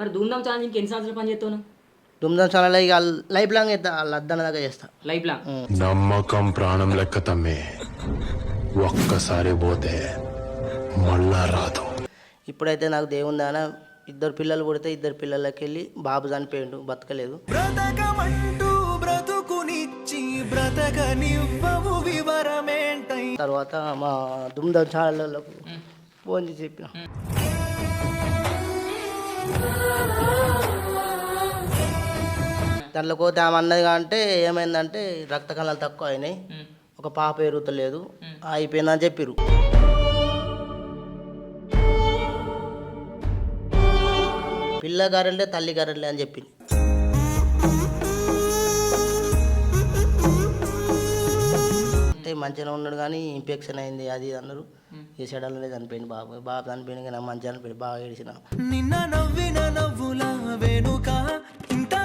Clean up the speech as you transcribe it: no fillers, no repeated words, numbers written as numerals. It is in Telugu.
మరి ధూమ్ధామ్ ఛానల్ ఇంక ఎన్ని సంవత్సరాలు పని చేస్తావు దుమ్దం ఛానల్ ఇక లైఫ్ లాంగ్ అయితే వాళ్ళ అద్దన దాకా చేస్తా. Life long? నమ్మకం ప్రాణం లెక్క తమ్మి, ఒక్కసారి పోతే మళ్ళా రాదు. ఇప్పుడైతే నాకు దేవుని దాన 2 పిల్లలు పుడితే 2 పిల్లలకి వెళ్ళి బాబు చనిపోయిండు, బతకలేదు. తర్వాత మా దుమ్దం ఛానళ్ళకు ఫోన్ చేసి చెప్పిన, దాంట్లో పోతే ఆమె అన్నది అంటే ఏమైందంటే రక్త కణాలు తక్కువ అయినాయి, ఒక పాప ఎరుగుతలేదు, అయిపోయిందని చెప్పిరు. పిల్ల గారెలే తల్లి గారెలే అని చెప్పింది. అంటే మంచిగా ఉన్నాడు కానీ ఇన్ఫెక్షన్ అయింది అది అన్నారు. ఈ సెడల్లోనే చనిపోయింది బాబు. బాబు చనిపోయింది కానీ మంచిగా చనిపోయింది, బాగా ఏడిచిన. నిన్న నవ్విన నవ్వుల వెనుక ఇంత